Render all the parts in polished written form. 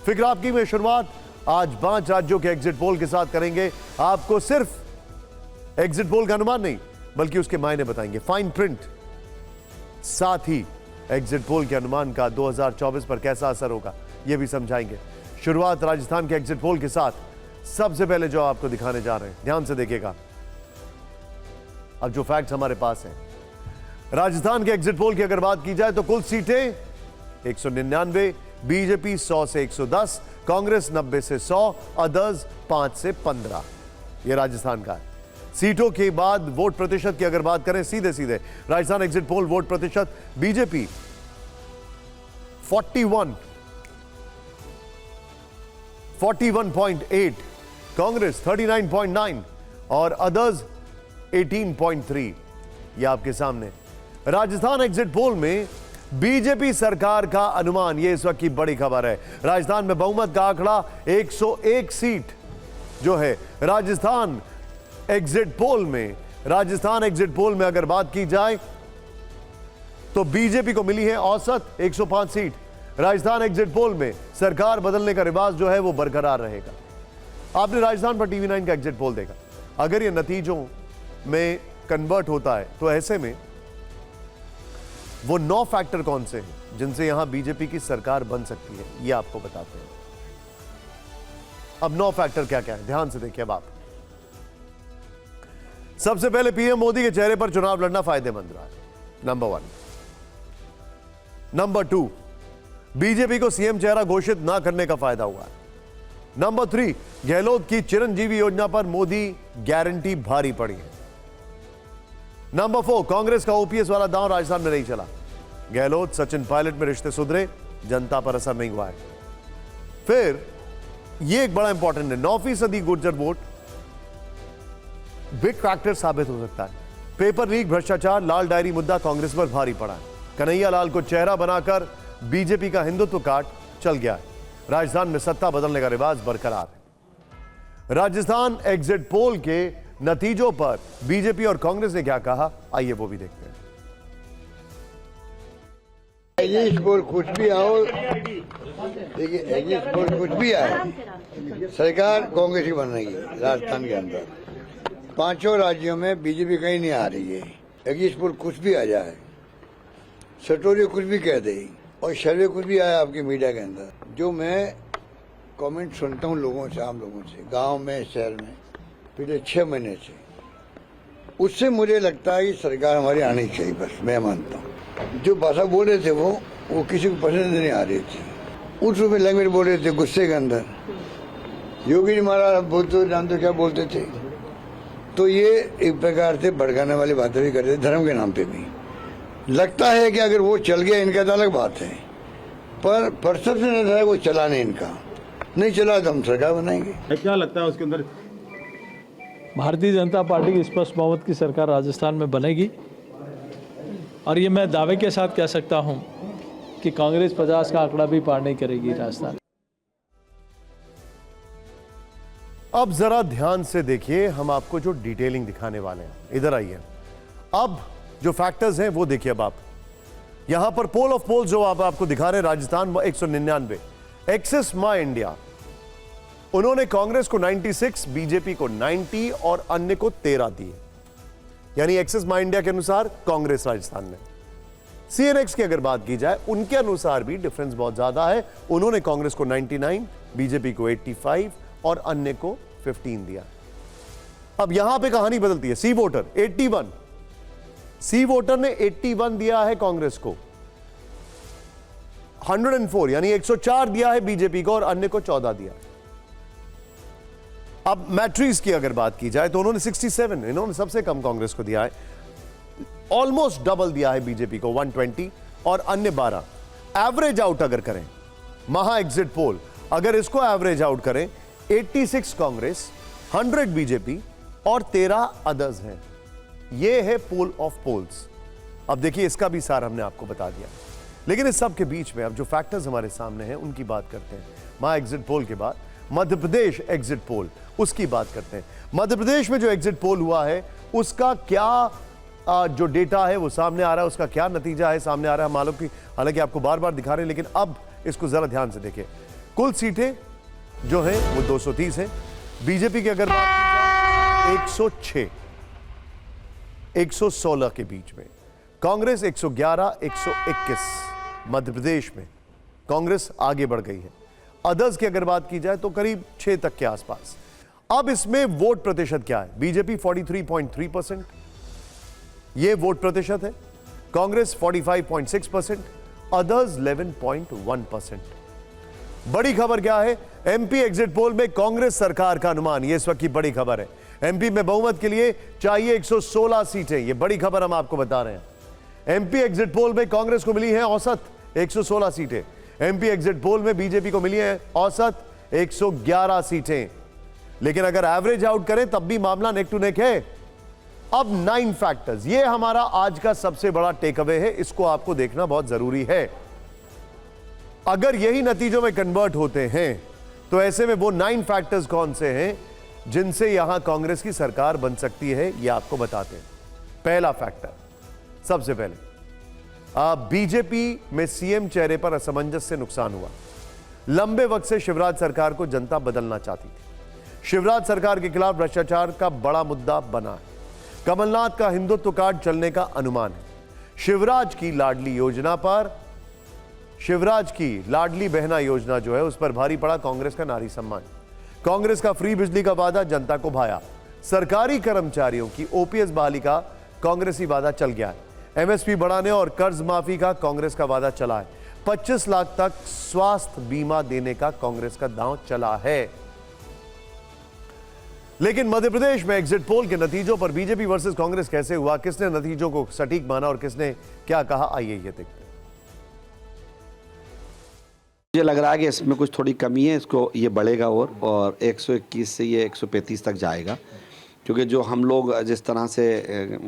फिक्र आपकी में शुरुआत आज 5 राज्यों के एग्जिट पोल के साथ करेंगे। आपको सिर्फ एग्जिट पोल का अनुमान नहीं बल्कि उसके मायने बताएंगे, फाइन प्रिंट। साथ ही एग्जिट पोल के अनुमान का 2024 पर कैसा असर होगा यह भी समझाएंगे। शुरुआत राजस्थान के एग्जिट पोल के साथ। सबसे पहले जो आपको दिखाने जा रहे हैं, ध्यान से देखिएगा। अब जो फैक्ट्स हमारे पास हैं, राजस्थान के एग्जिट पोल की अगर बात की जाए तो कुल सीटें 199, बीजेपी 100 से 110, कांग्रेस 90 से 100, अदर्स 5 से 15। यह राजस्थान का है। सीटों के बाद वोट प्रतिशत की अगर बात करें, सीधे सीधे राजस्थान एग्जिट पोल वोट प्रतिशत, बीजेपी 41.8, कांग्रेस 39.9 और अदर्स 18.3। यह आपके सामने राजस्थान एग्जिट पोल में बीजेपी सरकार का अनुमान। यह इस वक्त की बड़ी खबर है। राजस्थान में बहुमत का आंकड़ा 101 सीट जो है राजस्थान एग्जिट पोल में। राजस्थान एग्जिट पोल में अगर बात की जाए तो बीजेपी को मिली है औसत 105 सीट। राजस्थान एग्जिट पोल में सरकार बदलने का रिवाज जो है वो बरकरार रहेगा। आपने राजस्थान पर टीवी 9 का एग्जिट पोल देखा। अगर ये नतीजों में कन्वर्ट होता है तो ऐसे में वो 9 फैक्टर कौन से हैं जिनसे यहां बीजेपी की सरकार बन सकती है, ये आपको बताते हैं। अब 9 फैक्टर क्या क्या है, ध्यान से देखिए। अब आप सबसे पहले पीएम मोदी के चेहरे पर चुनाव लड़ना फायदेमंद रहा है, नंबर 1। नंबर 2, बीजेपी को सीएम चेहरा घोषित ना करने का फायदा हुआ है। नंबर 3, गहलोत की चिरंजीवी योजना पर मोदी गारंटी भारी पड़ी है। नंबर 4, कांग्रेस का ओपीएस वाला दांव राजस्थान में नहीं चला। गहलोत सचिन पायलट में रिश्ते सुधरे, जनता पर असर नहीं हुआ है। फिर यह एक बड़ा इंपॉर्टेंट है, 9% गुर्जर वोट बिग फैक्टर साबित हो सकता है। पेपर लीक, भ्रष्टाचार, लाल डायरी मुद्दा कांग्रेस पर भारी पड़ा है। कन्हैया लाल को चेहरा बनाकर बीजेपी का हिंदुत्व काट चल गया है। राजस्थान में सत्ता बदलने का रिवाज बरकरार है। राजस्थान एग्जिट पोल के नतीजों पर बीजेपी और कांग्रेस ने क्या कहा, आइए वो भी देखते हैं। एग्जिट पोल कुछ भी आओ, देखिए एग्जिट पोल कुछ भी आए, सरकार कांग्रेस की बन रही है। राजस्थान के अंदर 5 राज्यों में बीजेपी कहीं नहीं आ रही है। एग्जिट पोल कुछ भी आ जाए, सटोरी कुछ भी कह दे और सर्वे कुछ भी आया आपकी मीडिया के अंदर, जो मैं कमेंट सुनता हूँ लोगों से, आम लोगों से, गांव में, शहर में, पिछले 6 महीने से, उससे मुझे लगता है कि सरकार हमारी आनी चाहिए। बस मैं मानता हूँ जो भाषा बोल रहे थे वो किसी को पसंद नहीं आ रही थी। उस रूप में लैंग्वेज बोल रहे थे गुस्से के अंदर। योगी जी महाराज बोलते जानते क्या बोलते थे, तो ये एक प्रकार से भड़काने वाली बातें भी करते थे, धर्म के नाम पे भी। लगता है कि अगर वो चल गया इनका तो अलग बात है, पर परसेप्शन ऐसा है वो चला नहीं, इनका नहीं चला तो हम सरकार बनाएंगे। क्या लगता है उसके अंदर? भारतीय जनता पार्टी की स्पष्ट बहुमत की सरकार राजस्थान में बनेगी और ये मैं दावे के साथ कह सकता हूं कि कांग्रेस 50 का आंकड़ा भी पार नहीं करेगी राजस्थान। अब जरा ध्यान से देखिए, हम आपको जो डिटेलिंग दिखाने वाले हैं, इधर आइए। अब जो फैक्टर्स हैं वो देखिए। अब आप यहां पर पोल ऑफ पोल्स जो आपको दिखा रहे हैं, राजस्थान 199, एक्सिस माई इंडिया, उन्होंने कांग्रेस को 96, बीजेपी को 90 और अन्य को 13 दिए। यानी एक्सिस माई इंडिया के अनुसार कांग्रेस राजस्थान में। सीएनएक्स की अगर बात की जाए, उनके अनुसार भी डिफरेंस बहुत ज्यादा है। उन्होंने कांग्रेस को 99, बीजेपी को 85 और अन्य को 15 दिया। अब यहां पे कहानी बदलती है। सी वोटर 81, सी वोटर ने 81 दिया है कांग्रेस को, 104 यानी 104 दिया है बीजेपी को और अन्य को 14 दिया। अब मैट्रिक्स की अगर बात की जाए तो उन्होंने 67, इन्होंने सबसे कम कांग्रेस को दिया है। ऑलमोस्ट डबल दिया है बीजेपी को 120 और अन्य 12। एवरेज आउट अगर करें, महा एग्जिट पोल अगर इसको एवरेज आउट करें, 86 कांग्रेस, 100 बीजेपी और 13 अदर्स हैं। यह है पोल ऑफ पोल्स। अब देखिए, इसका भी सार हमने आपको बता दिया, लेकिन इस सब के बीच में अब जो फैक्टर्स हमारे सामने हैं उनकी बात करते हैं। महा एग्जिट पोल के बाद मध्य प्रदेश एग्जिट पोल, उसकी बात करते हैं। मध्य प्रदेश में जो एग्जिट पोल हुआ है उसका क्या जो डेटा है वो सामने आ रहा है, उसका क्या नतीजा है सामने आ रहा है। मालूम की हालांकि आपको बार बार दिखा रहे हैं, लेकिन अब इसको जरा ध्यान से देखिए। कुल सीटें जो हैं वो 230 हैं। बीजेपी की अगर बात की जाए 106, 116 के बीच में, कांग्रेस 111, 121। मध्य प्रदेश में कांग्रेस आगे बढ़ गई है। अदर्स की अगर बात की जाए तो करीब 6 तक के आसपास। अब इसमें वोट प्रतिशत क्या है? बीजेपी 43.3%, यह वोट प्रतिशत है। कांग्रेस 45.6%, अदर्स 11.1%। बड़ी खबर क्या है? एमपी एग्जिट पोल में कांग्रेस सरकार का अनुमान, यह इस वक्त की बड़ी खबर है। एमपी में बहुमत के लिए चाहिए 116 सीटें, यह बड़ी खबर हम आपको बता रहे हैं। एमपी एग्जिट पोल में कांग्रेस को मिली है औसत 116 सीटें। एमपी एग्जिट पोल में बीजेपी को मिली है औसत 111 सीटें। लेकिन अगर एवरेज आउट करें तब भी मामला नेक टू नेक है। अब 9 फैक्टर्स, यह हमारा आज का सबसे बड़ा टेक अवे है, इसको आपको देखना बहुत जरूरी है। अगर यही नतीजों में कन्वर्ट होते हैं तो ऐसे में वो 9 फैक्टर्स कौन से हैं जिनसे यहां कांग्रेस की सरकार बन सकती है, यह आपको बताते हैं। पहला फैक्टर, सबसे पहले बीजेपी में सीएम चेहरे पर असमंजस से नुकसान हुआ। लंबे वक्त से शिवराज सरकार को जनता बदलना चाहती थी। शिवराज सरकार के खिलाफ भ्रष्टाचार का बड़ा मुद्दा बना है। कमलनाथ का हिंदुत्व कार्ड चलने का अनुमान है। शिवराज की लाडली बहना योजना जो है उस पर भारी पड़ा कांग्रेस का नारी सम्मान। कांग्रेस का फ्री बिजली का वादा जनता को भाया। सरकारी कर्मचारियों की ओपीएस बहाली का कांग्रेसी वादा चल गया है। एमएसपी बढ़ाने और कर्ज माफी का कांग्रेस का वादा चला है। 25 लाख तक स्वास्थ्य बीमा देने का कांग्रेस का दांव चला है। लेकिन मध्य प्रदेश में एग्जिट पोल के नतीजों पर बीजेपी वर्सेस कांग्रेस कैसे हुआ, किसने नतीजों को सटीक माना और किसने क्या कहा, आइए ये देखते हैं। मुझे लग रहा है कि इसमें कुछ थोड़ी कमी है, इसको ये बढ़ेगा और 121 से ये 135 तक जाएगा। क्योंकि जो हम लोग जिस तरह से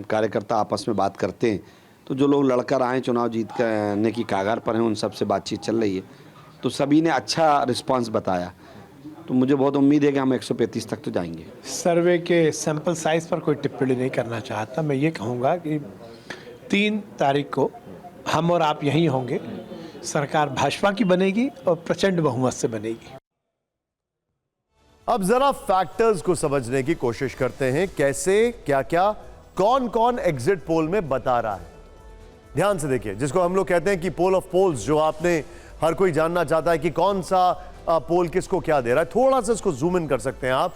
कार्यकर्ता आपस में बात करते हैं, तो जो लोग लड़कर आए चुनाव जीतने की कागार पर हैं, उन सब से बातचीत चल रही है, तो सभी ने अच्छा रिस्पांस बताया। तो मुझे बहुत उम्मीद है कि हम 135 तक तो जाएंगे। सर्वे के सैंपल साइज पर कोई टिप्पणी नहीं करना चाहता। मैं ये कहूँगा कि 3 तारीख को हम और आप यहीं होंगे। सरकार भाजपा की बनेगी और प्रचंड बहुमत से बनेगी। अब जरा फैक्टर्स को समझने की कोशिश करते हैं, कैसे क्या क्या कौन कौन एग्जिट पोल में बता रहा है। ध्यान से देखिए, जिसको हम लोग कहते हैं कि पोल ऑफ पोल्स, जो आपने हर कोई जानना चाहता है कि कौन सा पोल किसको क्या दे रहा है। थोड़ा सा इसको जूम इन कर सकते हैं आप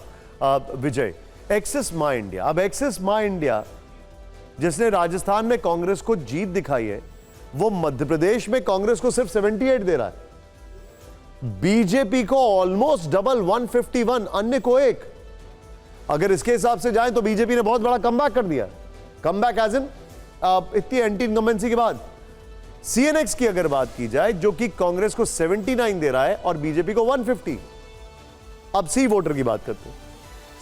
विजय। एक्सिस माई इंडिया, अब एक्सिस माई इंडिया जिसने राजस्थान में कांग्रेस को जीत दिखाई है, वो मध्य प्रदेश में कांग्रेस को सिर्फ 78 दे रहा है। बीजेपी को ऑलमोस्ट डबल 151, अन्य को 1। अगर इसके हिसाब से जाए तो बीजेपी ने बहुत बड़ा कमबैक कर दिया। कमबैक एज इन इतनी एंटी इनकम्बेंसी के बाद। सीएनएक्स की अगर बात की जाए, जो कि कांग्रेस को 79 दे रहा है और बीजेपी को 150। अब सी वोटर की बात करते हैं।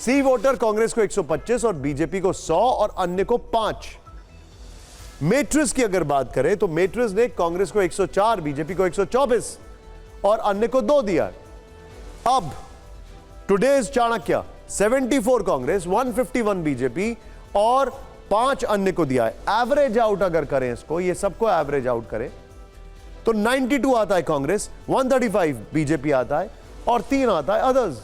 सी वोटर कांग्रेस को 125 और बीजेपी को 100 और अन्य को 5। मैट्रिक्स की अगर बात करें तो मैट्रिक्स ने कांग्रेस को 104, बीजेपी को 124 और अन्य को 2 दिया। अब टुडेज चाणक्य 74 कांग्रेस, 151 बीजेपी और 5 अन्य को दिया है। एवरेज आउट अगर करें इसको, ये सबको एवरेज आउट करें तो 92 आता है कांग्रेस, 135 बीजेपी आता है और 3 आता है अदर्स।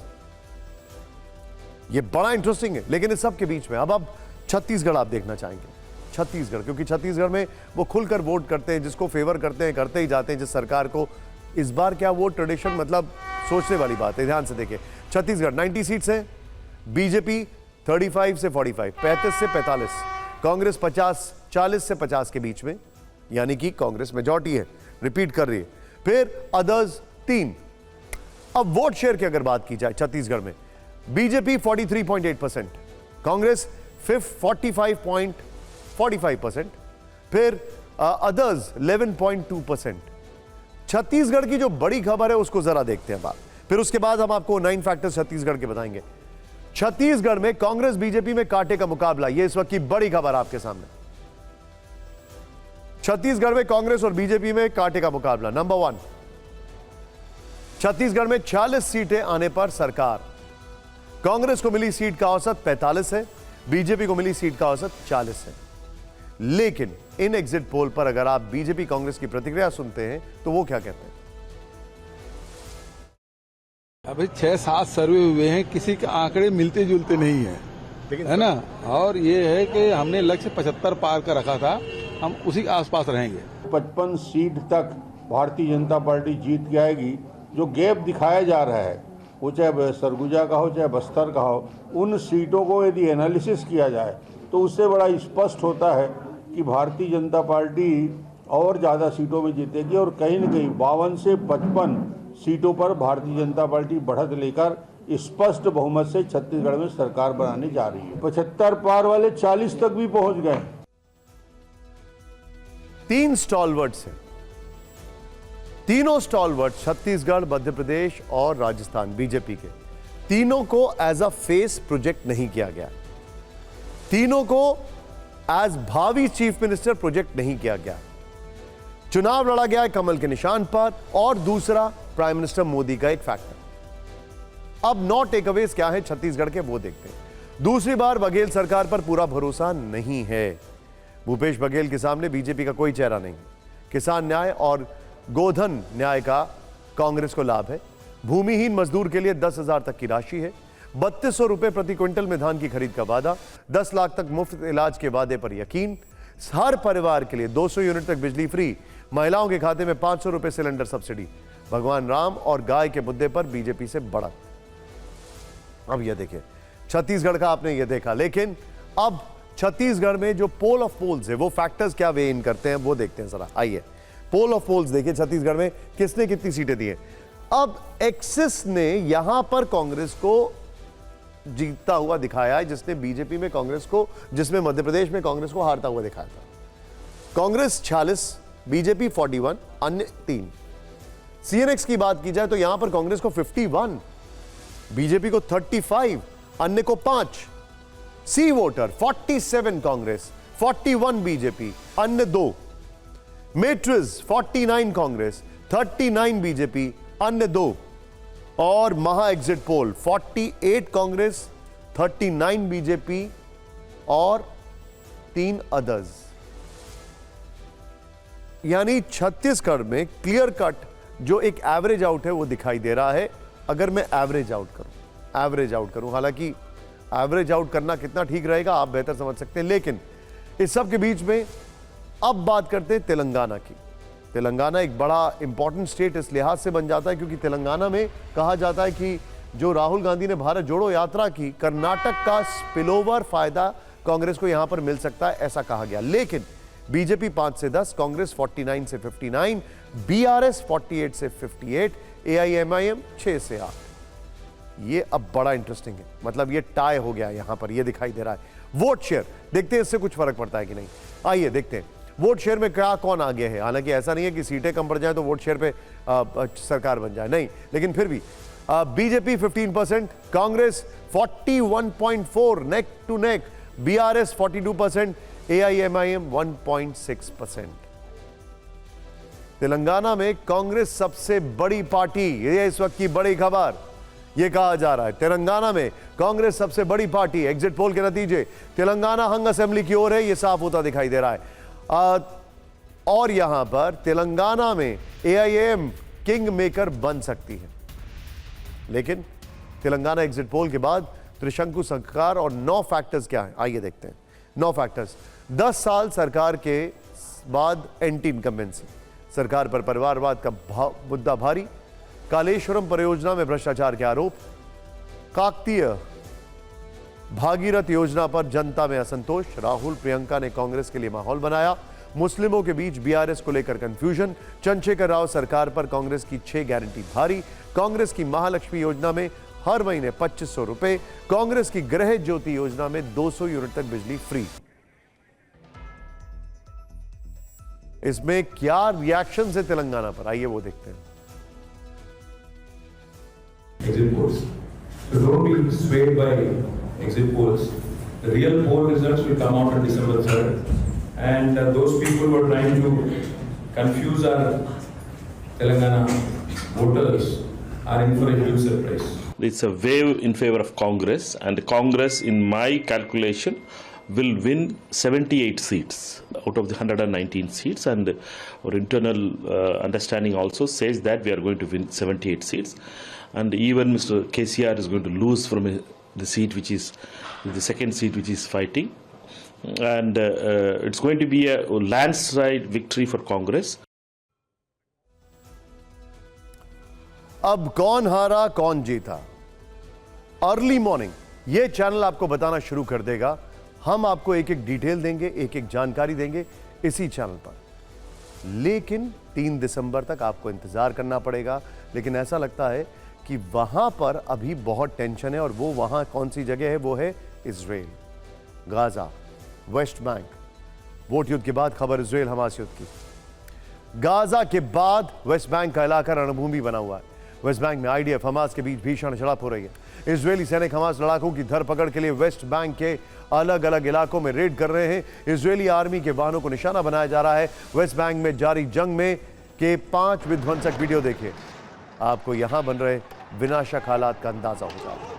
ये बड़ा इंटरेस्टिंग है। लेकिन इस सब के बीच में अब छत्तीसगढ़ आप देखना चाहेंगे। छत्तीसगढ़, क्योंकि छत्तीसगढ़ में वो खुलकर वोट करते हैं, जिसको फेवर करते हैं करते ही जाते हैं, जिस सरकार को। इस बार क्या वो ट्रेडिशन, मतलब सोचने वाली बात है। ध्यान से देखिए, छत्तीसगढ़ 90 सीट्स हैं, बीजेपी 35 से 45, 35 से 45, कांग्रेस 40 से 50 के बीच में, यानी कि कांग्रेस मेजॉरिटी है, रिपीट कर रही है। फिर अदर्स 3। अब वोट शेयर की अगर बात की जाए छत्तीसगढ़ में, बीजेपी 43.8%, कांग्रेस 45.45%, फिर अदर्स 11.2%। छत्तीसगढ़ की जो बड़ी खबर है उसको जरा देखते हैं बात, फिर उसके बाद हम आपको 9 फैक्टर्स छत्तीसगढ़ के बताएंगे। छत्तीसगढ़ में कांग्रेस बीजेपी में कांटे का मुकाबला, यह इस वक्त की बड़ी खबर आपके सामने। छत्तीसगढ़ में कांग्रेस और बीजेपी में कांटे का मुकाबला। नंबर 1, छत्तीसगढ़ में 46 सीटें आने पर सरकार। कांग्रेस को मिली सीट का औसत 45 है, बीजेपी को मिली सीट का औसत 40 है। लेकिन इन एग्जिट पोल पर अगर आप बीजेपी कांग्रेस की प्रतिक्रिया सुनते हैं तो वो क्या कहते हैं। अभी 6-7 सर्वे हुए हैं, किसी के आंकड़े मिलते जुलते नहीं है, है ना। और ये है कि हमने लक्ष्य 75 पार का रखा था, हम उसी के आसपास रहेंगे। 55 सीट तक भारतीय जनता पार्टी जीत के आएगी। जो गैप दिखाया जा रहा है, वो चाहे सरगुजा का हो चाहे बस्तर का हो, उन सीटों को यदि एनालिसिस किया जाए तो उससे बड़ा स्पष्ट होता है कि भारतीय जनता पार्टी और ज़्यादा सीटों में जीतेगी और कहीं न कहीं 52 से 55 सीटों पर भारतीय जनता पार्टी बढ़त लेकर स्पष्ट बहुमत से छत्तीसगढ़ में सरकार बनाने जा रही है। 75 पार वाले 40 तक भी पहुंच गए। 3 स्टॉलवर्ड्स हैं, तीनों स्टॉलवर्ड छत्तीसगढ़, मध्य प्रदेश और राजस्थान बीजेपी के। तीनों को एज अ फेस प्रोजेक्ट नहीं किया गया, तीनों को एज भावी चीफ मिनिस्टर प्रोजेक्ट नहीं किया गया। चुनाव लड़ा गया है कमल के निशान पर, और दूसरा प्राइम मिनिस्टर मोदी का एक फैक्टर। अब 9 टेकअवेज क्या है छत्तीसगढ़ के, वो देखते हैं। दूसरी बार बघेल सरकार पर पूरा भरोसा नहीं है। भूपेश बघेल के सामने बीजेपी का कोई चेहरा नहीं। किसान न्याय और गोधन न्याय का कांग्रेस को लाभ है। भूमिहीन मजदूर के लिए 10,000 तक की राशि है। 3200 रुपए प्रति क्विंटल में धान की खरीद का वादा। 10 लाख तक मुफ्त इलाज के वादे पर यकीन। हर परिवार के लिए 200 यूनिट तक बिजली फ्री। महिलाओं के खाते में 500 रुपए सिलेंडर सब्सिडी। भगवान राम और गाय के मुद्दे पर बीजेपी से बढ़त। अब यह देखिए, छत्तीसगढ़ का आपने यह देखा, लेकिन अब छत्तीसगढ़ में जो पोल ऑफ पोल्स है वो फैक्टर्स क्या वे इन करते हैं वो देखते हैं जरा। आइए पोल ऑफ पोल्स देखिए छत्तीसगढ़ में किसने कितनी सीटें दी हैं। अब एक्सिस ने यहां पर कांग्रेस को जीतता हुआ दिखाया है, जिसने बीजेपी में कांग्रेस को, जिसमें मध्य प्रदेश में कांग्रेस को हारता हुआ दिखाया था। कांग्रेस 46, बीजेपी 41, अन्य 3। सीएनएक्स की बात की जाए तो यहां पर कांग्रेस को 51, बीजेपी को 35, अन्य को 5। सी वोटर 47 कांग्रेस, 41 बीजेपी, अन्य 2। मेट्रिज 49 कांग्रेस, 39 बीजेपी, अन्य 2। और महा एग्जिट पोल 48 कांग्रेस, 39 बीजेपी और 3 अदर्स। यानी छत्तीसगढ़ में क्लियर कट जो एक एवरेज आउट है वो दिखाई दे रहा है। अगर मैं एवरेज आउट करूं, हालांकि एवरेज आउट करना कितना ठीक रहेगा आप बेहतर समझ सकते हैं, लेकिन इस सब के बीच में अब बात करते हैं तेलंगाना की। तेलंगाना एक बड़ा इंपॉर्टेंट स्टेट इस लिहाज से बन जाता है क्योंकि तेलंगाना में कहा जाता है कि जो राहुल गांधी ने भारत जोड़ो यात्रा की, कर्नाटक का स्पिलओवर फायदा कांग्रेस को यहां पर मिल सकता है, ऐसा कहा गया। लेकिन बीजेपी 5 से 10, कांग्रेस 49 से 59, बीआरएस 48 से 58, एआईएमआईएम 6 से 8। ये अब बड़ा इंटरेस्टिंग है, मतलब ये टाई हो गया यहां पर, ये दिखाई दे रहा है। वोट शेयर देखते हैं इससे कुछ फर्क पड़ता है कि नहीं। आइए देखते हैं वोट शेयर में क्या कौन आगे है। हालांकि ऐसा नहीं है कि सीटें कम पड़ जाए तो वोट शेयर पे सरकार बन जाए, नहीं, लेकिन फिर भी BJP 15%, Congress 41.4 neck to neck, BRS 42%, AIMIM 1.6%। Telangana में कांग्रेस सबसे बड़ी पार्टी, ये इस वक्त की बड़ी खबर, ये कहा जा रहा है तेलंगाना में कांग्रेस सबसे बड़ी पार्टी। एग्जिट पोल के नतीजे तेलंगाना हंग असेंबली की ओर है, ये साफ होता दिखाई दे रहा है। और यहां पर तेलंगाना में एआईएम किंग मेकर बन सकती है, लेकिन तेलंगाना एग्जिट पोल के बाद त्रिशंकु सरकार और 9 फैक्टर्स क्या है, आइए देखते हैं। 9 फैक्टर्स। 10 साल सरकार के बाद एंटी इनकम्बेंसी, सरकार पर परिवारवाद का मुद्दा भारी, कालेश्वरम परियोजना में भ्रष्टाचार के आरोप, काकतीय भागीरथ योजना पर जनता में असंतोष, राहुल प्रियंका ने कांग्रेस के लिए माहौल बनाया, मुस्लिमों के बीच बीआरएस को लेकर कंफ्यूजन, चंद्रशेखर राव सरकार पर कांग्रेस की 6 गारंटी भारी, कांग्रेस की महालक्ष्मी योजना में हर महीने 2500 रुपए, कांग्रेस की गृह ज्योति योजना में 200 यूनिट तक बिजली फ्री। इसमें क्या रिएक्शन है तेलंगाना पर, आइए वो देखते हैं। Exit polls. So don't be swayed by exit polls. The real poll results will come out on December 3rd. And those people who are trying to confuse our Telangana voters are in for a huge surprise. It's a wave in favor of Congress, and Congress, in my calculation, will win 78 seats out of the 119 seats, and our internal understanding also says that we are going to win 78 seats. and even Mr. KCR is going to lose from the seat which is the second seat which is fighting, and it's going to be a landslide victory for Congress. अब कौन हारा कौन जीता, early morning ये channel आपको बताना शुरू कर देगा। हम आपको एक एक डिटेल देंगे, एक एक जानकारी देंगे इसी चैनल पर, लेकिन 3 दिसंबर तक आपको इंतजार करना पड़ेगा। लेकिन ऐसा लगता है कि वहां पर अभी बहुत टेंशन है, और वो वहां कौन सी जगह है? वो है Israel, Gaza, West Bank. Vote युद्ध के बाद खबर इजराइल हमास युद्ध की। गाजा के बाद वेस्ट बैंक का इलाका रणभूमि बना हुआ है। वेस्ट बैंक में आईडीएफ हमास के बीच भीषण झड़प हो रही है। इजरायली सैनिक हमास लड़ाकों की धरपकड़ के लिए वेस्ट बैंक के अलग अलग इलाकों में रेड कर रहे हैं। इजरायली आर्मी के वाहनों को निशाना बनाया जा रहा है। वेस्ट बैंक में जारी जंग में के 5 विध्वंसक वीडियो देखिए, आपको यहां बन रहे विनाशक हालात का अंदाजा हो जाएगा।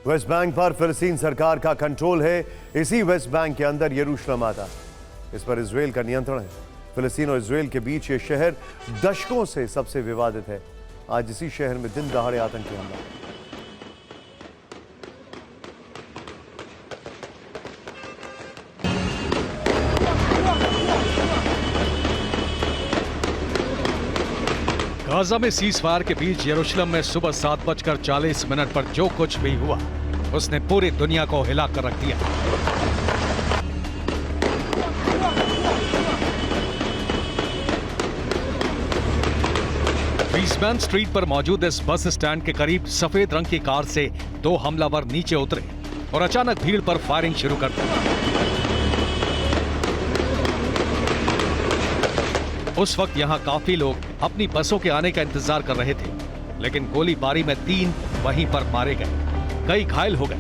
वेस्ट बैंक पर फिलिस्तीन सरकार का कंट्रोल है। इसी वेस्ट बैंक के अंदर यरूशलेम आता, इस पर इजराइल का नियंत्रण है। फिलिस्तीन और इजराइल के बीच ये शहर दशकों से सबसे विवादित है। आज इसी शहर में दिन दहाड़े आतंकी हमला। गाजा में सीजफायर के बीच यरूशलेम में सुबह 7:40 पर जो कुछ भी हुआ उसने पूरी दुनिया को हिला कर रख दिया। बीसमैन स्ट्रीट पर मौजूद इस बस स्टैंड के करीब सफेद रंग की कार से 2 हमलावर नीचे उतरे और अचानक भीड़ पर फायरिंग शुरू कर दी। उस वक्त यहां काफी लोग अपनी बसों के आने का इंतजार कर रहे थे, लेकिन गोलीबारी में 3 वहीं पर मारे गए, कई घायल हो गए।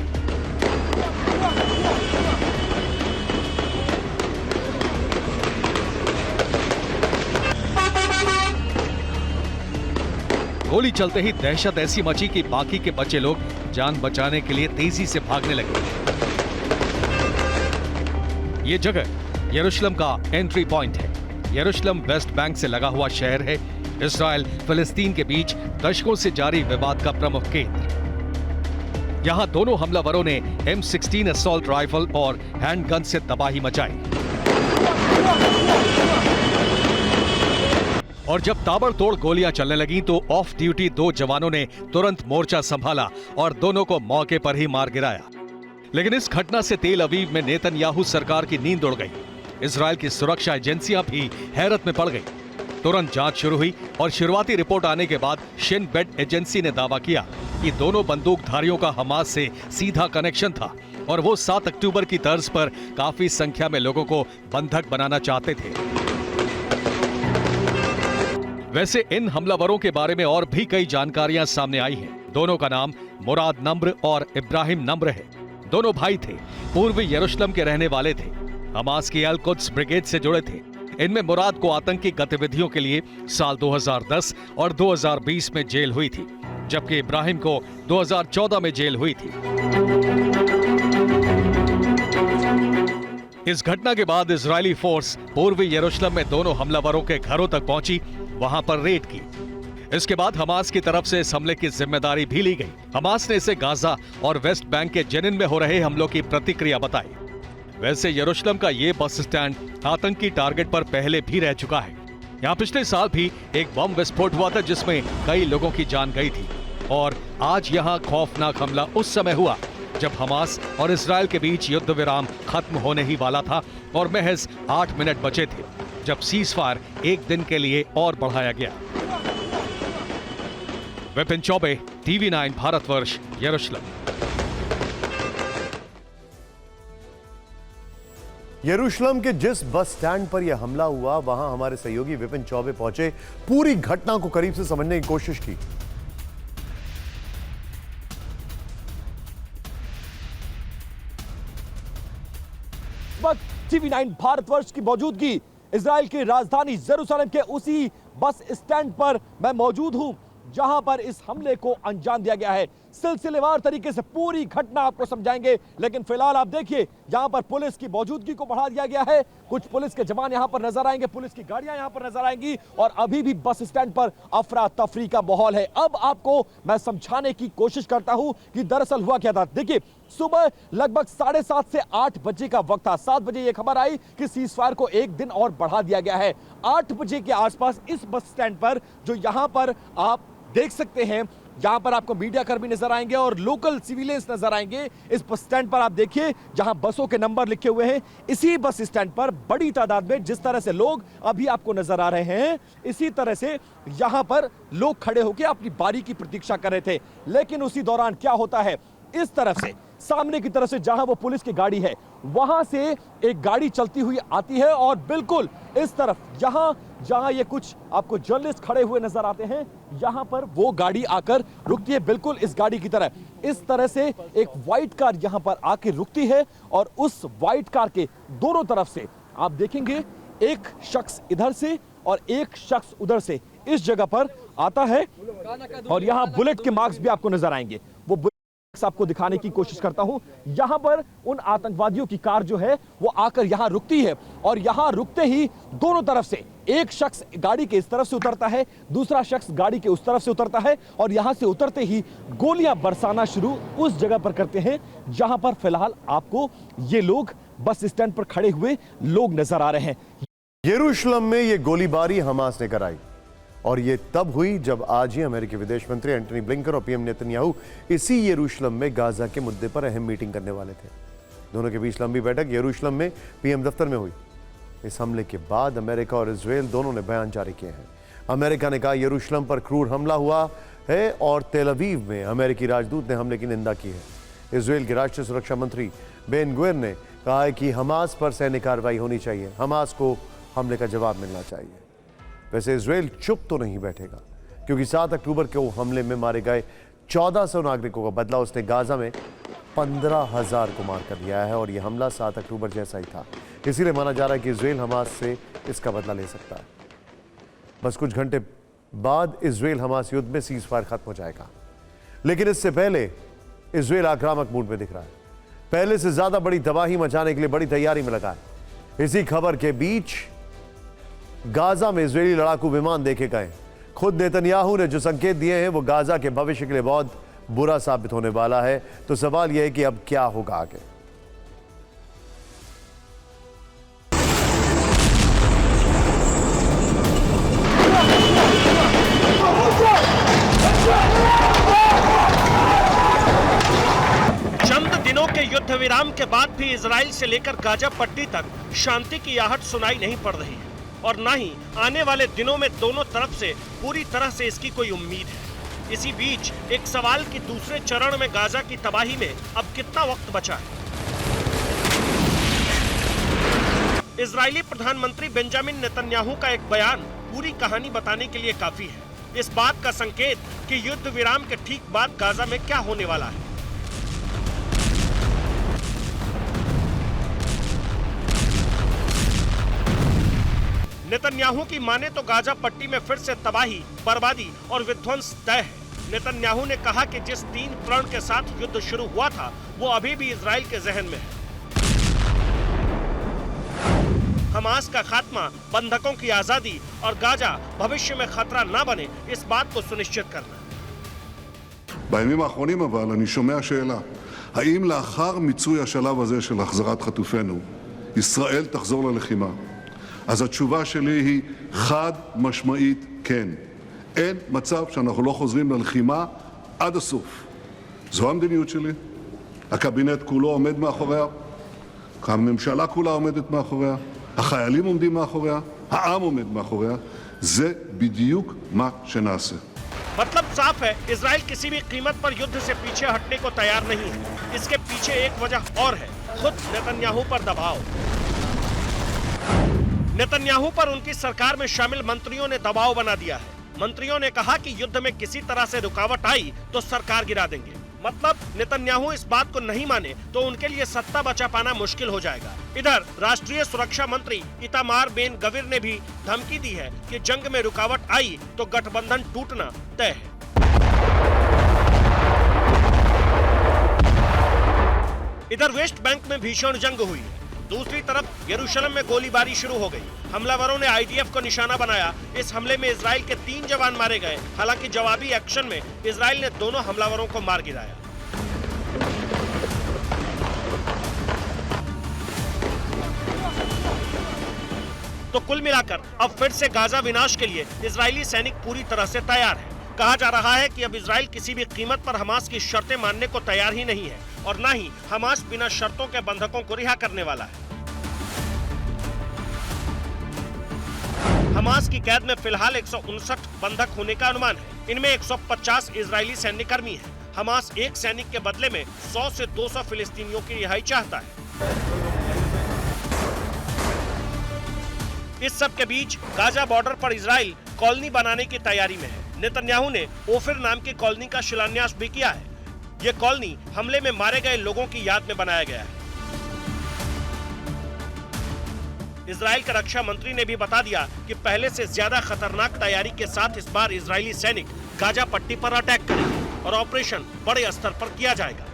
गोली चलते ही दहशत ऐसी मची कि बाकी के बचे लोग जान बचाने के लिए तेजी से भागने लगे। ये जगह यरूशलेम का एंट्री पॉइंट है। यरूशलेम वेस्ट बैंक से लगा हुआ शहर है। इस्राएल फिलिस्तीन के बीच दशकों से जारी विवाद का प्रमुख केंद्र। यहां दोनों हमलावरों ने M16 असॉल्ट राइफल और हैंडगन से तबाही मचाई, और जब ताबड़तोड़ गोलियां चलने लगीं तो ऑफ ड्यूटी 2 जवानों ने तुरंत मोर्चा संभाला और दोनों को मौके पर ही मार गिराया। लेकिन इस घटना से तेल अवीव में नेतन्याहू सरकार की नींद उड़ गई। इजराइल की सुरक्षा एजेंसियां भी हैरत में पड़ गई। तुरंत जांच शुरू हुई और शुरुआती रिपोर्ट आने के बाद शिन बेट एजेंसी ने दावा किया कि दोनों बंदूकधारियों का हमास से सीधा कनेक्शन था और वो 7 अक्टूबर की तर्ज पर काफी संख्या में लोगों को बंधक बनाना चाहते थे। वैसे इन हमलावरों के बारे में और भी कई जानकारियां सामने आई हैं। दोनों का नाम मुराद नम्र और इब्राहिम नम्र है। दोनों भाई थे, पूर्वी यरूशलेम के रहने वाले थे, हमास की अल कुद्स ब्रिगेड से जुड़े थे। इनमें मुराद को आतंकी गतिविधियों के लिए साल 2010 और 2020 में जेल हुई थी, जबकि इब्राहिम को 2014 में जेल हुई थी। इस घटना के बाद इजरायली फोर्स पूर्वी यरूशलेम में दोनों हमलावरों के घरों तक पहुंची, वहां पर रेड की। इसके बाद हमास की तरफ से इस हमले की जिम्मेदारी भी ली गई। हमास ने इसे गाजा और वेस्ट बैंक के जेनिन में हो रहे हमलों की प्रतिक्रिया बताई। वैसे यरूशलेम का ये बस स्टैंड आतंकी टारगेट पर पहले भी रह चुका है। यहाँ पिछले साल भी एक बम विस्फोट हुआ था जिसमें कई लोगों की जान गई थी। और आज यहाँ खौफनाक हमला उस समय हुआ जब हमास और इजरायल के बीच युद्ध विराम खत्म होने ही वाला था और महज 8 मिनट बचे थे जब सीजफायर एक दिन के लिए और बढ़ाया गया। विपिन चौबे, TV9 भारतवर्ष, यरूशलेम। यरूशलेम के जिस बस स्टैंड पर यह हमला हुआ वहां हमारे सहयोगी विपिन चौबे पहुंचे, पूरी घटना को करीब से समझने की कोशिश की। वक्त TV9 भारतवर्ष की मौजूदगी इजराइल की राजधानी यरूशलेम के उसी बस स्टैंड पर मैं मौजूद हूं जहां पर इस हमले को अंजाम दिया गया है। सिलसिलेवार तरीके से पूरी घटना आपको समझाएंगे, लेकिन फिलहाल आप देखिए यहां पर पुलिस की मौजूदगी को बढ़ा दिया गया है। कुछ पुलिस के जवान यहां पर नजर आएंगे, पुलिस की गाड़ियां यहां पर नजर आएंगी और अभी भी बस स्टैंड पर अफरा तफरी का माहौल है। अब आपको मैं समझाने की कोशिश करता हूं कि दरअसल हुआ क्या था। देखिए, सुबह लगभग 7:30 से 8 बजे का वक्त था। 7 बजे यह खबर आई कि सीजफायर को एक दिन और बढ़ा दिया गया है। 8 बजे के आसपास इस बस स्टैंड पर, जो यहां पर आप देख सकते हैं, यहां पर आपको मीडिया कर्मी नजर आएंगे और लोकल सिविलियंस नजर आएंगे। इस बस स्टैंड पर आप देखिए जहां बसों के नंबर लिखे हुए हैं, इसी बस स्टैंड पर बड़ी तादाद में जिस तरह से लोग अभी आपको नजर आ रहे हैं, इसी तरह से यहां पर लोग खड़े होकर अपनी बारी की प्रतीक्षा कर रहे थे। लेकिन उसी दौरान क्या होता है, इस तरफ से सामने की तरफ से जहां वो पुलिस की गाड़ी है, वहां से एक गाड़ी चलती हुई आती है और बिल्कुल इस तरफ जहां ये कुछ आपको जर्नलिस्ट खड़े हुए नजर आते हैं, यहां पर वो गाड़ी आकर रुकती है बिल्कुल इस गाड़ी की तरह। इस तरह से एक व्हाइट कार यहां पर आके रुकती है और उस व्हाइट कार के दोनों तरफ से आप देखेंगे एक शख्स इधर से और एक शख्स उधर से इस जगह पर आता है और यहां बुलेट के मार्क्स भी आपको नजर आएंगे। वो आपको दिखाने की कोशिश करता हूं। यहां पर उन आतंकवादियों की कार जो है वो आकर यहां रुकती है और यहां रुकते ही दोनों तरफ से एक शख्स गाड़ी के इस तरफ से उतरता है, दूसरा शख्स गाड़ी के उस तरफ से उतरता है और यहां से उतरते ही गोलियां बरसाना शुरू उस जगह पर करते हैं जहां पर फिलहाल आपको ये लोग बस स्टैंड पर खड़े हुए लोग नजर आ रहे हैं। यरूशलेम में यह गोलीबारी हमास ने कराई और ये तब हुई जब आज ही अमेरिकी विदेश मंत्री एंटनी ब्लिंकन और पीएम नेतन्याहू इसी यरूशलेम में गाजा के मुद्दे पर अहम मीटिंग करने वाले थे। दोनों के बीच लंबी बैठक यरूशलेम में पीएम दफ्तर में हुई। इस हमले के बाद अमेरिका और इजरायल दोनों ने बयान जारी किए हैं। अमेरिका ने कहा यरूशलेम पर क्रूर हमला हुआ है और तेल अवीव में अमेरिकी राजदूत ने हमले की निंदा की है। इजरायल के राष्ट्रीय सुरक्षा मंत्री बेन गुवेर ने कहा है कि हमास पर सैन्य कार्रवाई होनी चाहिए, हमास को हमले का जवाब मिलना चाहिए। वैसे इजरायल चुप तो नहीं बैठेगा क्योंकि 7 अक्टूबर के हमले में मारे गए 1400 नागरिकों का बदला उसने गाजा में 15,000 को मार कर दिया है और यह हमला 7 अक्टूबर जैसा ही था। इसीलिए माना जा रहा है कि इजरायल हमास से इसका बदला ले सकता है। बस कुछ घंटे बाद इजरायल हमास युद्ध में सीजफायर खत्म हो जाएगा, लेकिन इससे पहले इजरायल आक्रामक मूड में दिख रहा है। पहले से ज्यादा बड़ी तबाही मचाने के लिए बड़ी तैयारी में लगा है। इसी खबर के बीच गाजा में इजरायली लड़ाकू विमान देखे गए। खुद नेतन्याहू ने जो संकेत दिए हैं वो गाजा के भविष्य के लिए बहुत बुरा साबित होने वाला है। तो सवाल यह है कि अब क्या होगा आगे। चंद दिनों के युद्ध विराम के बाद भी इजराइल से लेकर गाजा पट्टी तक शांति की आहट सुनाई नहीं पड़ रही है और न ही आने वाले दिनों में दोनों तरफ से पूरी तरह से इसकी कोई उम्मीद है। इसी बीच एक सवाल कि दूसरे चरण में गाजा की तबाही में अब कितना वक्त बचा है। इजरायली प्रधानमंत्री बेंजामिन नेतन्याहू का एक बयान पूरी कहानी बताने के लिए काफी है। इस बात का संकेत कि युद्ध विराम के ठीक बाद गाजा में क्या होने वाला है। नेतन्याहू की माने तो गाजा पट्टी में फिर से तबाही, बर्बादी और विध्वंस तय है। नेतन्याहू ने कहा कि जिस 3 प्रण के साथ युद्ध शुरू हुआ था वो अभी भी इजराइल के जहन में है। हमास का खात्मा, बंधकों की आजादी और गाजा भविष्य में खतरा न बने, इस बात को सुनिश्चित करना। בימים האחרונים אבל אני שומע שאלה, האם לאחר מיצוי השלב הזה של החזרת חטופינו, ישראל תחזור ללחימה? אז התשובה שלי היא חד משמעית כן. אין מצב שאנחנו לא חוזרים ללחימה עד הסוף. זו המדיניות שלי. הקבינט כולו עומד מאחוריה, הממשלה כולה עומדת מאחוריה, החיילים עומדים מאחוריה, העם עומד מאחוריה. זה בדיוק מה שנעשה. मतलब साफ है, इजराइल किसी भी कीमत पर युद्ध से पीछे हटने को तैयार नहीं है। इसके पीछे एक वजह और है, खुद नेतन्याहू पर दबाव। नेतन्याहू पर उनकी सरकार में शामिल मंत्रियों ने दबाव बना दिया है। मंत्रियों ने कहा कि युद्ध में किसी तरह से रुकावट आई तो सरकार गिरा देंगे। मतलब नेतन्याहू इस बात को नहीं माने तो उनके लिए सत्ता बचा पाना मुश्किल हो जाएगा। इधर राष्ट्रीय सुरक्षा मंत्री इतामार बेन गविर ने भी धमकी दी है कि जंग में रुकावट आई तो गठबंधन टूटना तय है। इधर वेस्ट बैंक में भीषण जंग हुई है, दूसरी तरफ यरूशलेम में गोलीबारी शुरू हो गई। हमलावरों ने आईडीएफ को निशाना बनाया। इस हमले में इजराइल के 3 जवान मारे गए। हालांकि जवाबी एक्शन में इजराइल ने दोनों हमलावरों को मार गिराया। तो कुल मिलाकर अब फिर से गाजा विनाश के लिए इजरायली सैनिक पूरी तरह से तैयार है। कहा जा रहा है कि अब इजराइल किसी भी कीमत पर हमास की शर्तें मानने को तैयार ही नहीं है और न ही हमास बिना शर्तों के बंधकों को रिहा करने वाला है। हमास की कैद में फिलहाल 159 बंधक होने का अनुमान है। इनमें 150 इजरायली सैन्यकर्मी हैं। हमास एक सैनिक के बदले में 100 से 200 फिलिस्तीनियों की रिहाई चाहता है। इस सब के बीच गाजा बॉर्डर पर इजराइल कॉलोनी बनाने की तैयारी में है। नेतन्याहू ने ओफिर नाम की कॉलोनी का शिलान्यास भी किया है। ये कॉलोनी हमले में मारे गए लोगों की याद में बनाया गया है। इजराइल के रक्षा मंत्री ने भी बता दिया कि पहले से ज्यादा खतरनाक तैयारी के साथ इस बार इजरायली सैनिक गाजा पट्टी पर अटैक करेंगे और ऑपरेशन बड़े स्तर पर किया जाएगा।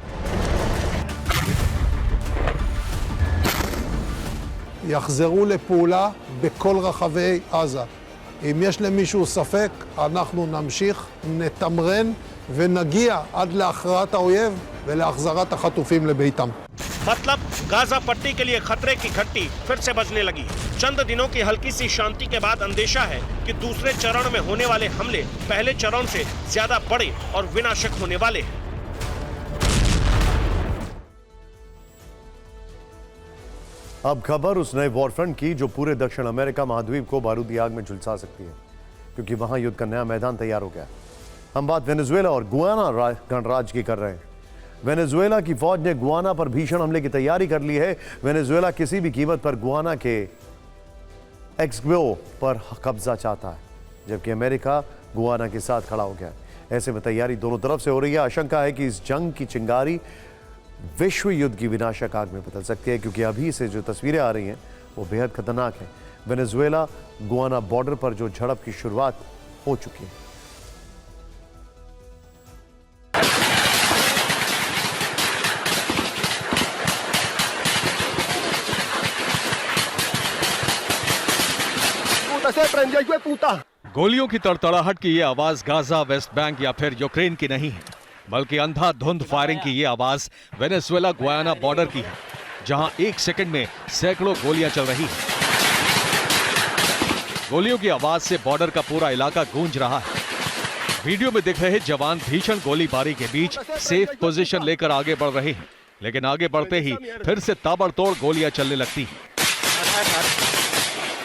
יחזרו לפעולה בכל רחבי עזה. אם יש למישהו ספק, אנחנו נמשיך, נתמרן ונגיע עד להכרעת האויב ולהחזרת החטופים לביתם. मतलब गाजा पट्टी के लिए खतरे की घंटी फिर से बजने लगी। चंद दिनों की हल्की सी शांति के बाद अंदेशा है कि दूसरे चरण में होने वाले हमले पहले चरण से ज्यादा बड़े और विनाशक होने वाले हैं। अब खबर उस नए वॉरफ्रंट की जो पूरे दक्षिण अमेरिका महाद्वीप को बारूदी आग में झुलसा सकती है, क्योंकि वहां युद्ध का नया मैदान तैयार हो गया है। हम बात वेनेजुएला और गुयाना गणराज्य की कर रहे हैं। वेनेजुएला की फौज ने गुयाना पर भीषण हमले की तैयारी कर ली है। वेनेजुएला किसी भी कीमत पर गुयाना के एक्सग्वो पर कब्जा चाहता है, जबकि अमेरिका गुयाना के साथ खड़ा हो गया है। ऐसे में तैयारी दोनों तरफ से हो रही है। आशंका है कि इस जंग की चिंगारी विश्व युद्ध की विनाशक आग में बदल सकती है, क्योंकि अभी से जो तस्वीरें आ रही हैं वो बेहद खतरनाक हैं। वेनेजुएला गुयाना बॉर्डर पर जो झड़प की शुरुआत हो चुकी है। गोलियों की तड़तड़ाहट की ये आवाज गाजा, वेस्ट बैंक या फिर यूक्रेन की नहीं है, बल्कि अंधाधुंध फायरिंग की ये आवाज वेनेजुएला गुयाना बॉर्डर की है, जहां एक सेकंड में सैकड़ों गोलियां चल रही हैं। गोलियों की आवाज से बॉर्डर का पूरा इलाका गूंज रहा है। वीडियो में दिख रहे जवान भीषण गोलीबारी के बीच सेफ पोजीशन लेकर आगे बढ़ रहे हैं, लेकिन आगे बढ़ते ही फिर से ताबड़तोड़ गोलियां चलने लगती हैं।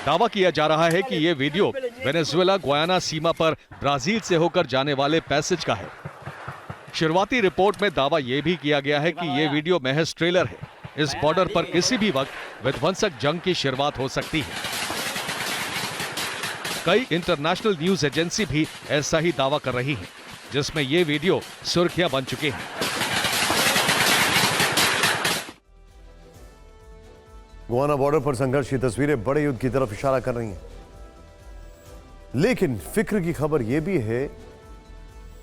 दावा किया जा रहा है कि यह वीडियो वेनेजुएला गुयाना सीमा पर ब्राजील से होकर जाने वाले पैसेज का है। शुरुआती रिपोर्ट में दावा यह भी किया गया है कि यह वीडियो महज ट्रेलर है। इस बॉर्डर पर किसी भी वक्त विध्वंसक जंग की शुरुआत हो सकती है। कई इंटरनेशनल न्यूज एजेंसी भी ऐसा ही दावा कर रही हैं, जिसमें यह वीडियो सुर्खियां बन चुके हैं। गुयाना बॉर्डर पर संघर्ष की तस्वीरें बड़े युद्ध की तरफ इशारा कर रही हैं, लेकिन फिक्र की खबर यह भी है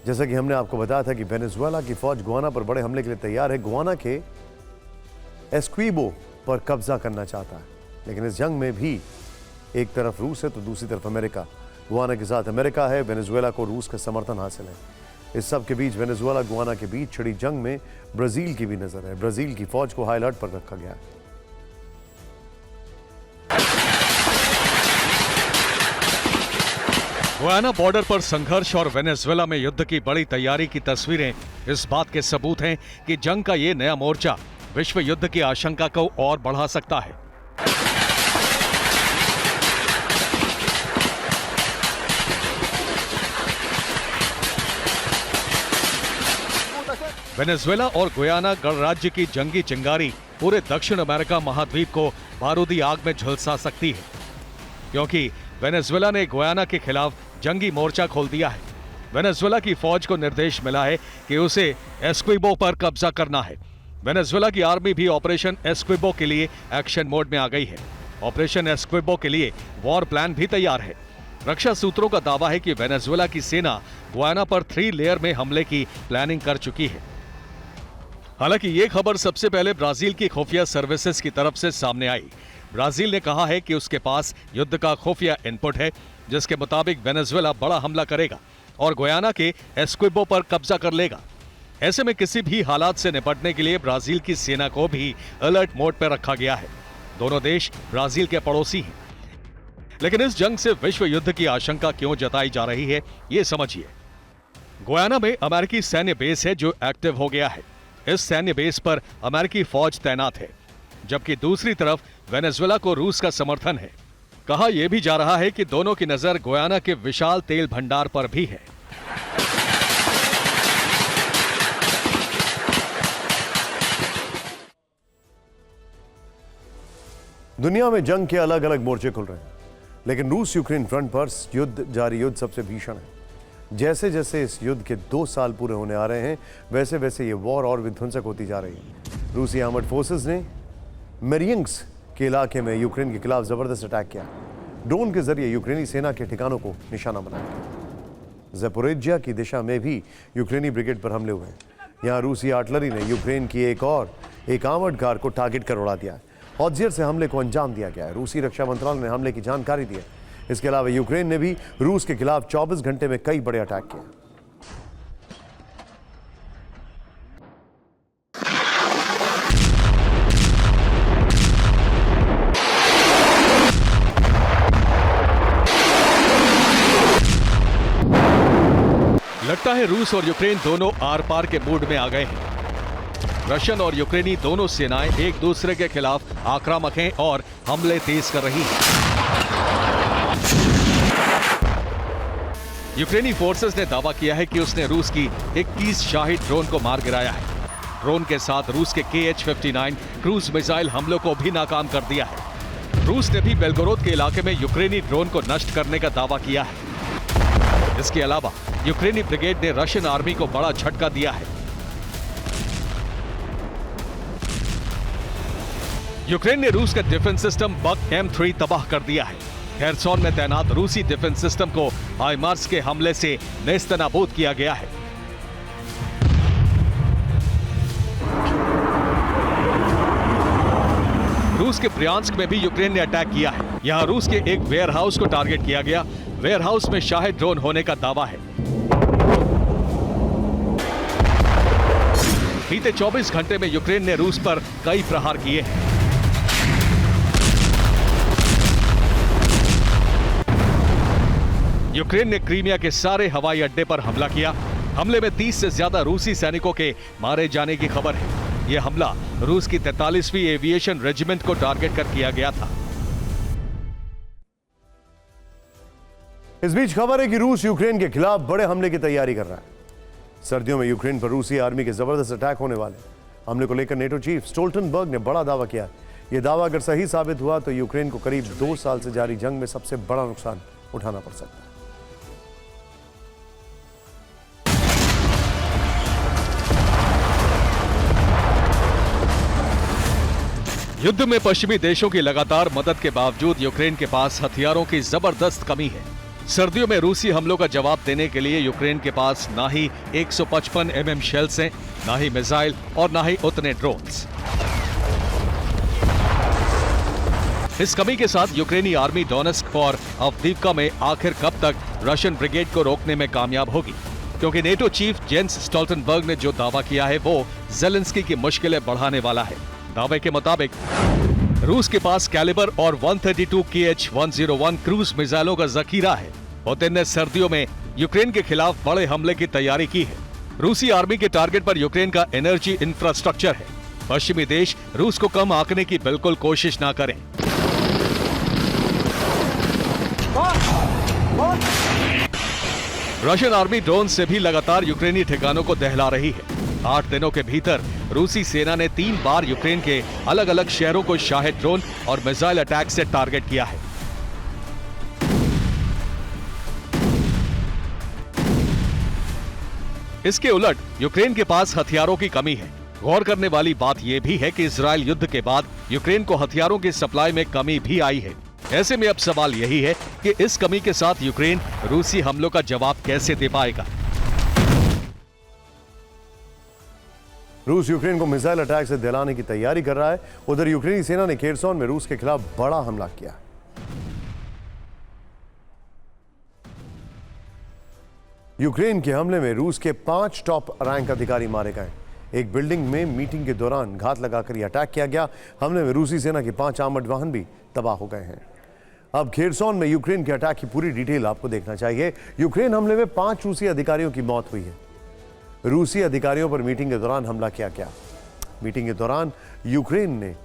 जैसा कि हमने आपको बताया था कि वेनेजुएला की फौज गुआना पर बड़े हमले के लिए तैयार है। गुआना के एस्क्विबो पर कब्जा करना चाहता है, लेकिन इस जंग में भी एक तरफ रूस है तो दूसरी तरफ अमेरिका। गुआना के साथ अमेरिका है, वेनेजुएला को रूस का समर्थन हासिल है। इस सब के बीच वेनेजुएला गुआना के बीच छिड़ी जंग में ब्राजील की भी नजर है। ब्राजील की फौज को हाई अलर्ट पर रखा गया है। गुयाना बॉर्डर पर संघर्ष और वेनेजुएला में युद्ध की बड़ी तैयारी की तस्वीरें इस बात के सबूत हैं कि जंग का ये नया मोर्चा विश्व युद्ध की आशंका को और बढ़ा सकता है। वेनेजुएला और गुयाना गणराज्य की जंगी चिंगारी पूरे दक्षिण अमेरिका महाद्वीप को बारूदी आग में झुलसा सकती है, क्योंकि वेनेजुएला ने गुयाना के खिलाफ जंगी मोर्चा खोल दिया है। वेनेजुएला की फौज को निर्देश मिला है कि उसे एस्क्विबो पर कब्जा करना है। वेनेजुएला की आर्मी भी ऑपरेशन एस्क्विबो के लिए एक्शन मोड में आ गई है। ऑपरेशन एस्क्विबो के लिए वॉर प्लान भी तैयार है। रक्षा सूत्रों का दावा है कि वेनेजुएला की सेना गुयाना पर 3 लेयर में हमले की प्लानिंग कर चुकी है। हालांकि ये खबर सबसे पहले ब्राजील की खुफिया सर्विसेज की तरफ से सामने आई। ब्राजील ने कहा है कि उसके पास युद्ध का खुफिया इनपुट है, जिसके मुताबिक वेनेजुएला बड़ा हमला करेगा और गुयाना के एस्क्विबो पर कब्जा कर लेगा। ऐसे में किसी भी हालात से निपटने के लिए ब्राजील की सेना को भी अलर्ट मोड पर रखा गया है। दोनों देश ब्राजील के पड़ोसी हैं, लेकिन इस जंग से विश्व युद्ध की आशंका क्यों जताई जा रही है, ये समझिए। गुयाना में अमेरिकी सैन्य बेस है जो एक्टिव हो गया है। इस सैन्य बेस पर अमेरिकी फौज तैनात है, जबकि दूसरी तरफ वेनेजुएला को रूस का समर्थन है। कहा यह भी जा रहा है कि दोनों की नजर गुयाना के विशाल तेल भंडार पर भी है। दुनिया में जंग के अलग अलग मोर्चे खुल रहे हैं, लेकिन रूस यूक्रेन फ्रंट पर जारी युद्ध सबसे भीषण है। जैसे जैसे इस युद्ध के 2 साल पूरे होने आ रहे हैं, वैसे वैसे ये वॉर और विध्वंसक होती जा रही है। रूसी आर्मड फोर्सेस ने मेरियंस्क के इलाके में यूक्रेन के खिलाफ जबरदस्त अटैक किया। ड्रोन के जरिए यूक्रेनी सेना के ठिकानों को निशाना बनाया। ज़पोरिज्जिया की दिशा में भी यूक्रेनी ब्रिगेड पर हमले हुए हैं। यहाँ रूसी आर्टिलरी ने यूक्रेन की एक आर्मर्ड कार को टारगेट कर उड़ा दिया है। हॉट्जियर से हमले को अंजाम दिया गया है। रूसी रक्षा मंत्रालय ने हमले की जानकारी दी है। इसके अलावा यूक्रेन ने भी रूस के खिलाफ 24 घंटे में कई बड़े अटैक किए। लगता है रूस और यूक्रेन दोनों आर पार के मूड में आ गए हैं। रशियन और यूक्रेनी दोनों सेनाएं एक दूसरे के खिलाफ आक्रामक हैं और हमले तेज कर रही हैं। यूक्रेनी फोर्सेस ने दावा किया है कि उसने रूस की 21 शाहिद ड्रोन को मार गिराया है। ड्रोन के साथ रूस के KH-59 क्रूज मिसाइल हमलों को भी नाकाम कर दिया है। रूस ने भी बेलगोरोद के इलाके में यूक्रेनी ड्रोन को नष्ट करने का दावा किया है। इसके अलावा यूक्रेनी ब्रिगेड ने रशियन आर्मी को बड़ा झटका दिया है। यूक्रेन ने रूस का डिफेंस सिस्टम बक M3 तबाह कर दिया है। खेरसोन में तैनात रूसी डिफेंस सिस्टम को हाइमार्स के हमले से नेस्तनाबूद किया गया है। रूस के ब्रियांस्क में भी यूक्रेन ने अटैक किया है। यहां रूस के एक वेयरहाउस को टारगेट किया गया। वेयरहाउस में शाहिद ड्रोन होने का दावा है। बीते 24 घंटे में यूक्रेन ने रूस पर कई प्रहार किए हैं। यूक्रेन ने क्रीमिया के सारे हवाई अड्डे पर हमला किया। हमले में 30 से ज्यादा रूसी सैनिकों के मारे जाने की खबर है। यह हमला रूस की 43वीं एविएशन रेजिमेंट को टारगेट कर किया गया था। इस बीच खबर है कि रूस यूक्रेन के खिलाफ बड़े हमले की तैयारी कर रहा है। सर्दियों में यूक्रेन पर रूसी आर्मी के जबरदस्त अटैक होने वाले। हमले को लेकर नेटो चीफ स्टोल्टनबर्ग ने बड़ा दावा किया। यह दावा अगर सही साबित हुआ तो यूक्रेन को करीब 2 साल से जारी जंग में सबसे बड़ा नुकसान उठाना पड़ सकता है। युद्ध में पश्चिमी देशों की लगातार मदद के बावजूद यूक्रेन के पास हथियारों की जबरदस्त कमी है। सर्दियों में रूसी हमलों का जवाब देने के लिए यूक्रेन के पास ना ही 155 mm शेल्स हैं, ना ही मिसाइल और ना ही उतने ड्रोन्स। इस कमी के साथ यूक्रेनी आर्मी डोनेस्क और अवदीवका में आखिर कब तक रशियन ब्रिगेड को रोकने में कामयाब होगी, क्योंकि नेटो चीफ जेंस स्टोल्टनबर्ग ने जो दावा किया है वो ज़ेलेंस्की की मुश्किलें बढ़ाने वाला है। दावे के मुताबिक रूस के पास कैलिबर और 132 KH-101 क्रूज मिसाइलों का जखीरा है। पुतिन ने सर्दियों में यूक्रेन के खिलाफ बड़े हमले की तैयारी की है। रूसी आर्मी के टारगेट पर यूक्रेन का एनर्जी इंफ्रास्ट्रक्चर है। पश्चिमी देश रूस को कम आंकने की बिल्कुल कोशिश ना करें। रशियन आर्मी ड्रोन से भी लगातार यूक्रेनी ठिकानों को दहला रही है। 8 दिनों के भीतर रूसी सेना ने 3 बार यूक्रेन के अलग अलग शहरों को शाहिद ड्रोन और मिसाइल अटैक से टारगेट किया है। इसके उलट यूक्रेन के पास हथियारों की कमी है। गौर करने वाली बात यह भी है कि इजरायल युद्ध के बाद यूक्रेन को हथियारों की सप्लाई में कमी भी आई है। ऐसे में अब सवाल यही है कि इस कमी के साथ यूक्रेन रूसी हमलों का जवाब कैसे दे पाएगा। रूस यूक्रेन को मिसाइल अटैक से दिलाने की तैयारी कर रहा है। उधर यूक्रेनी सेना ने खेरसोन में रूस के खिलाफ बड़ा हमला किया। यूक्रेन के हमले में रूस के 5 टॉप रैंक अधिकारी मारे गए। एक बिल्डिंग में मीटिंग के दौरान घात लगाकर यह अटैक किया गया। हमले में रूसी सेना के 5 आर्मर्ड वाहन भी तबाह हो गए हैं। अब खेरसोन में यूक्रेन के अटैक की पूरी डिटेल आपको देखना चाहिए। यूक्रेन हमले में 5 रूसी अधिकारियों की मौत हुई है। रूसी अधिकारियों पर मीटिंग के दौरान हमला किया गया। मीटिंग के दौरान यूक्रेन ने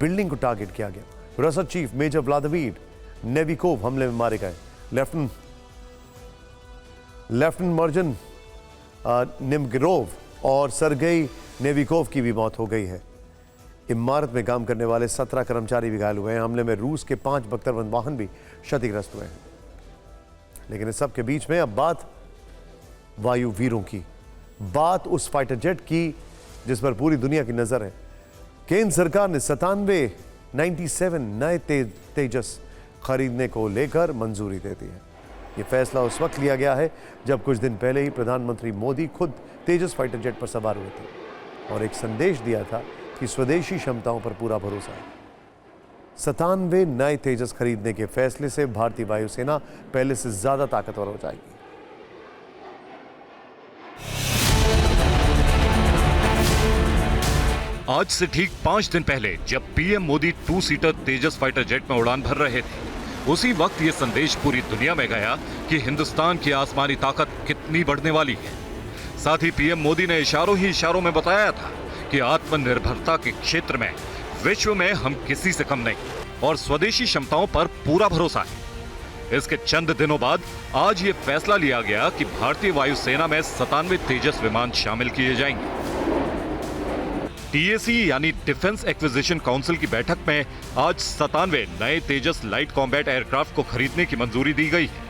बिल्डिंग को टारगेट किया गया। रसद चीफ मेजर व्लादिमीर नेविकोव हमले में मारे गए। लेफ्टिनेंट मर्जन निमगिरोव और सरगेई नेविकोव की भी मौत हो गई है। इमारत में काम करने वाले 17 कर्मचारी भी घायल हुए हैं। हमले में रूस के 5 बख्तरबंद वाहन भी क्षतिग्रस्त हुए हैं। लेकिन इस सब के बीच में अब बात वायु वीरों की, बात उस फाइटर जेट की जिस पर पूरी दुनिया की नजर है। केंद्र सरकार ने 97 नए तेजस खरीदने को लेकर मंजूरी दे दी है। यह फैसला उस वक्त लिया गया है जब कुछ दिन पहले ही प्रधानमंत्री मोदी खुद तेजस फाइटर जेट पर सवार हुए थे और एक संदेश दिया था कि स्वदेशी क्षमताओं पर पूरा भरोसा है। 97 नए तेजस खरीदने के फैसले से भारतीय वायुसेना पहले से ज्यादा ताकतवर हो जाएगी। आज से ठीक 5 दिन पहले जब पीएम मोदी 2 सीटर तेजस फाइटर जेट में उड़ान भर रहे थे, उसी वक्त ये संदेश पूरी दुनिया में गया कि हिंदुस्तान की आसमानी ताकत कितनी बढ़ने वाली है। साथ ही पीएम मोदी ने इशारों ही इशारों में बताया था कि आत्मनिर्भरता के क्षेत्र में विश्व में हम किसी से कम नहीं और स्वदेशी क्षमताओं पर पूरा भरोसा है। इसके चंद दिनों बाद आज ये फैसला लिया गया कि भारतीय वायुसेना में 97 तेजस विमान शामिल किए जाएंगे। टीएसी यानी डिफेंस एक्विजिशन काउंसिल की बैठक में आज 97 नए तेजस लाइट कॉम्बैट एयरक्राफ्ट को खरीदने की मंजूरी दी गई है।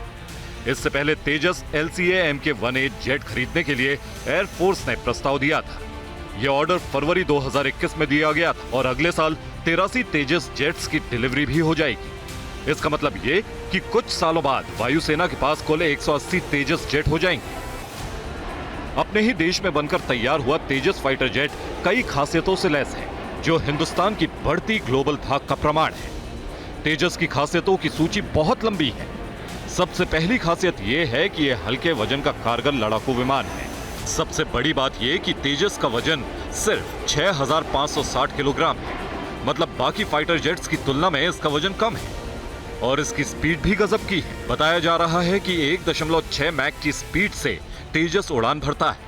इससे पहले तेजस LCA MK-18 जेट खरीदने के लिए एयरफोर्स ने प्रस्ताव दिया था। यह ऑर्डर फरवरी 2021 में दिया गया था और अगले साल 83 तेजस जेट्स की डिलीवरी भी हो जाएगी। इसका मतलब ये कि कुछ सालों बाद वायुसेना के पास कुल 180 तेजस जेट हो जाएंगे। अपने ही देश में बनकर तैयार हुआ तेजस फाइटर जेट कई खासियतों से लैस है, जो हिंदुस्तान की बढ़ती ग्लोबल धाक का प्रमाण है। तेजस की खासियतों की सूची बहुत लंबी है। सबसे पहली खासियत यह है कि यह हल्के वजन का कारगर लड़ाकू विमान है। सबसे बड़ी बात यह कि तेजस का वजन सिर्फ 6560 किलोग्राम है, मतलब बाकी फाइटर जेट्स की तुलना में इसका वजन कम है। और इसकी स्पीड भी गजब की है। बताया जा रहा है कि 1.6 मैक की स्पीड से तेजस उड़ान भरता है।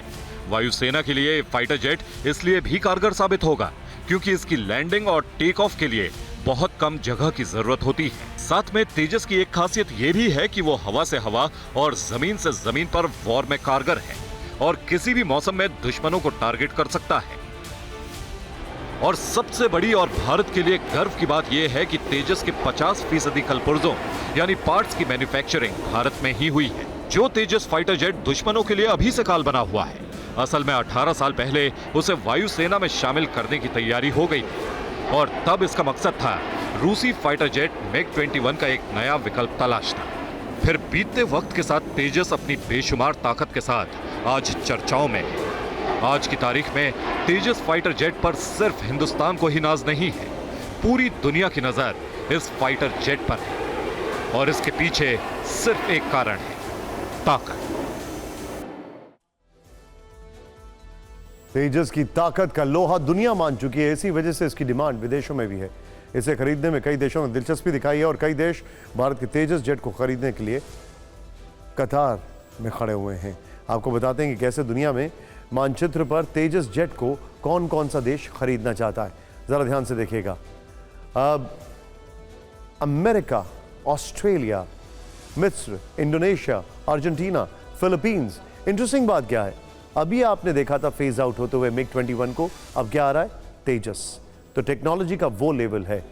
वायुसेना के लिए फाइटर जेट इसलिए भी कारगर साबित होगा क्योंकि इसकी लैंडिंग और टेक ऑफ के लिए बहुत कम जगह की जरूरत होती है। साथ में तेजस की एक खासियत यह भी है कि वो हवा से हवा और जमीन से जमीन पर वॉर में कारगर है और किसी भी मौसम में दुश्मनों को टारगेट कर सकता है। और सबसे बड़ी और भारत के लिए गर्व की बात यह है कि तेजस के 50% कलपुर्जों यानी पार्ट्स की मैन्युफैक्चरिंग भारत में ही हुई है। जो तेजस फाइटर जेट दुश्मनों के लिए अभी से काल बना हुआ है, असल में 18 साल पहले उसे वायुसेना में शामिल करने की तैयारी हो गई थी और तब इसका मकसद था रूसी फाइटर जेट MiG-21 का एक नया विकल्प तलाशना। फिर बीतते वक्त के साथ तेजस अपनी बेशुमार ताकत के साथ आज चर्चाओं में है। आज की तारीख में तेजस फाइटर जेट पर सिर्फ हिंदुस्तान को ही नाज नहीं है, पूरी दुनिया की नजर इस फाइटर जेट पर है और इसके पीछे सिर्फ एक कारण है, ताकत। तेजस की ताकत का लोहा दुनिया मान चुकी है, इसी वजह से इसकी डिमांड विदेशों में भी है। इसे खरीदने में कई देशों ने दिलचस्पी दिखाई है और कई देश भारत के तेजस जेट को खरीदने के लिए कतार में खड़े हुए हैं। आपको बताते हैं कि कैसे दुनिया में मानचित्र पर तेजस जेट को कौन कौन सा देश खरीदना चाहता है। जरा ध्यान से देखिएगा। अब अमेरिका, ऑस्ट्रेलिया, मिस्र, इंडोनेशिया, अर्जेंटीना, फिलीपींस। इंटरेस्टिंग बात क्या है, अभी आपने देखा था फेज आउट होते हुए मिग 21 को, अब क्या आ रहा है, तेजस। तो टेक्नोलॉजी का वो लेवल है